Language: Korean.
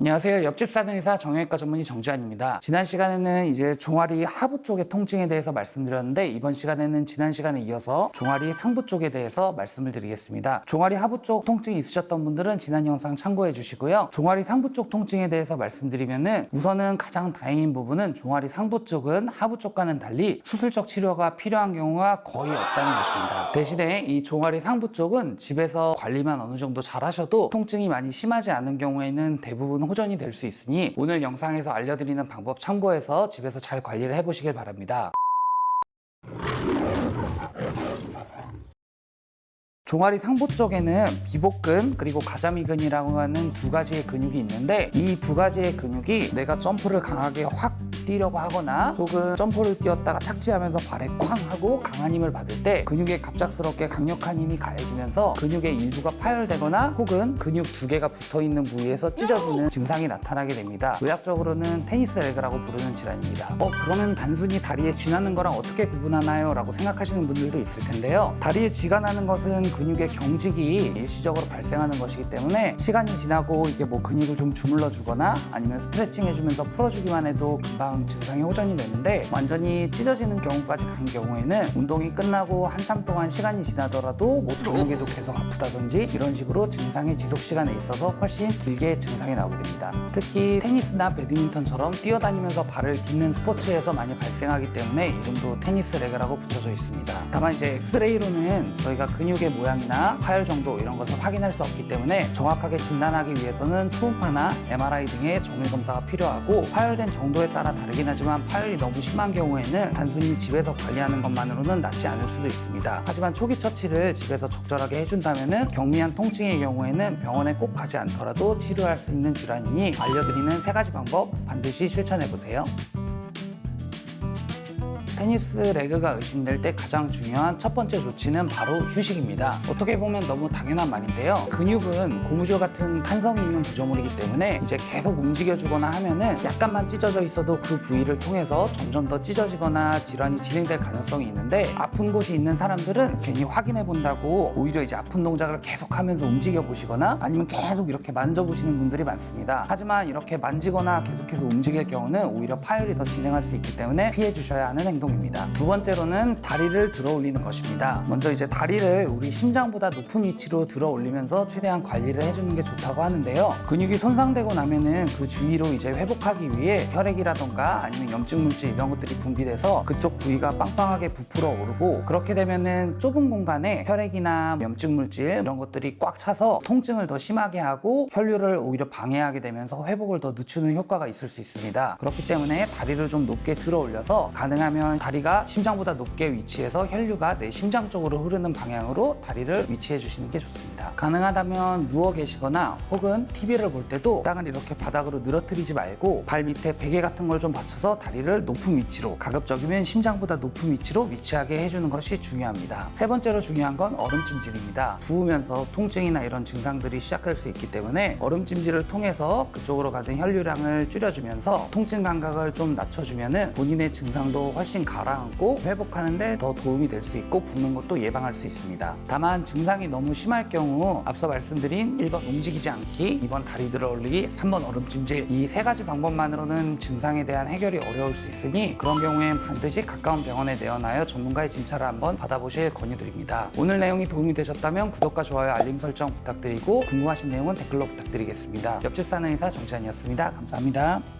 안녕하세요. 옆집 사는 의사 정형외과 전문의 정지환입니다. 지난 시간에는 이제 종아리 하부 쪽의 통증에 대해서 말씀드렸는데 이번 시간에는 지난 시간에 이어서 종아리 상부 쪽에 대해서 말씀을 드리겠습니다. 종아리 하부 쪽 통증이 있으셨던 분들은 지난 영상 참고해 주시고요. 종아리 상부 쪽 통증에 대해서 말씀드리면은 우선은 가장 다행인 부분은 종아리 상부 쪽은 하부 쪽과는 달리 수술적 치료가 필요한 경우가 거의 없다는 것입니다. 대신에 이 종아리 상부 쪽은 집에서 관리만 어느 정도 잘 하셔도 통증이 많이 심하지 않은 경우에는 대부분 호전이 될 수 있으니 오늘 영상에서 알려드리는 방법 참고해서 집에서 잘 관리를 해보시길 바랍니다. 종아리 상부 쪽에는 비복근 그리고 가자미근이라고 하는 두 가지의 근육이 있는데 이 두 가지의 근육이 내가 점프를 강하게 확 뛰려고 하거나 혹은 점프를 뛰었다가 착지하면서 발에 쾅 하고 강한 힘을 받을 때 근육에 갑작스럽게 강력한 힘이 가해지면서 근육의 일부가 파열되거나 혹은 근육 두 개가 붙어있는 부위에서 찢어지는 증상이 나타나게 됩니다. 의학적으로는 테니스 레그라고 부르는 질환입니다. 그러면 단순히 다리에 쥐 나는 거랑 어떻게 구분하나요? 라고 생각하시는 분들도 있을 텐데요. 다리에 쥐가 나는 것은 근육의 경직이 일시적으로 발생하는 것이기 때문에 시간이 지나고 이게 뭐 근육을 좀 주물러 주거나 아니면 스트레칭 해주면서 풀어주기만 해도 금방 증상이 호전이 되는데 완전히 찢어지는 경우까지 간 경우에는 운동이 끝나고 한참 동안 시간이 지나더라도 뭐 저녁에도 계속 아프다든지 이런 식으로 증상의 지속 시간에 있어서 훨씬 길게 증상이 나오게 됩니다. 특히 테니스나 배드민턴처럼 뛰어다니면서 발을 딛는 스포츠에서 많이 발생하기 때문에 이름도 테니스 레그라고 붙여져 있습니다. 다만 이제 엑스레이로는 저희가 근육의 모양이나 파열 정도 이런 것을 확인할 수 없기 때문에 정확하게 진단하기 위해서는 초음파나 MRI 등의 정밀 검사가 필요하고 파열된 정도에 따라 다르긴 하지만 파열이 너무 심한 경우에는 단순히 집에서 관리하는 것만으로는 낫지 않을 수도 있습니다. 하지만 초기 처치를 집에서 적절하게 해준다면 경미한 통증의 경우에는 병원에 꼭 가지 않더라도 치료할 수 있는 질환이니 알려드리는 3가지 방법 반드시 실천해보세요. 테니스 레그가 의심될 때 가장 중요한 첫 번째 조치는 바로 휴식입니다. 어떻게 보면 너무 당연한 말인데요. 근육은 고무줄 같은 탄성이 있는 구조물이기 때문에 이제 계속 움직여주거나 하면은 약간만 찢어져 있어도 그 부위를 통해서 점점 더 찢어지거나 질환이 진행될 가능성이 있는데 아픈 곳이 있는 사람들은 괜히 확인해 본다고 오히려 이제 아픈 동작을 계속하면서 움직여 보시거나 아니면 계속 이렇게 만져보시는 분들이 많습니다. 하지만 이렇게 만지거나 계속해서 움직일 경우는 오히려 파열이 더 진행할 수 있기 때문에 피해 주셔야 하는 행동 입니다. 두 번째로는 다리를 들어 올리는 것입니다. 먼저 이제 다리를 우리 심장보다 높은 위치로 들어 올리면서 최대한 관리를 해주는 게 좋다고 하는데요. 근육이 손상되고 나면은 그 주위로 이제 회복하기 위해 혈액이라던가 아니면 염증 물질 이런 것들이 분비돼서 그쪽 부위가 빵빵하게 부풀어 오르고 그렇게 되면은 좁은 공간에 혈액이나 염증 물질 이런 것들이 꽉 차서 통증을 더 심하게 하고 혈류를 오히려 방해하게 되면서 회복을 더 늦추는 효과가 있을 수 있습니다. 그렇기 때문에 다리를 좀 높게 들어 올려서 가능하면 다리가 심장보다 높게 위치해서 혈류가 내 심장 쪽으로 흐르는 방향으로 다리를 위치해 주시는 게 좋습니다. 가능하다면 누워 계시거나 혹은 TV를 볼 때도 땅을 이렇게 바닥으로 늘어뜨리지 말고 발 밑에 베개 같은 걸 좀 받쳐서 다리를 높은 위치로 가급적이면 심장보다 높은 위치로 위치하게 해주는 것이 중요합니다. 세 번째로 중요한 건 얼음찜질입니다. 부으면서 통증이나 이런 증상들이 시작될 수 있기 때문에 얼음찜질을 통해서 그쪽으로 가는 혈류량을 줄여주면서 통증 감각을 좀 낮춰주면은 본인의 증상도 훨씬 가라앉고 회복하는데 더 도움이 될 수 있고 붓는 것도 예방할 수 있습니다. 다만 증상이 너무 심할 경우 앞서 말씀드린 1번 움직이지 않기, 2번 다리 들어 올리기, 3번 얼음찜질 이 3가지 방법만으로는 증상에 대한 해결이 어려울 수 있으니 그런 경우엔 반드시 가까운 병원에 내원하여 전문가의 진찰을 한번 받아보실 권유드립니다. 오늘 내용이 도움이 되셨다면 구독과 좋아요, 알림 설정 부탁드리고 궁금하신 내용은 댓글로 부탁드리겠습니다. 옆집 사는 의사 정지환이었습니다. 감사합니다.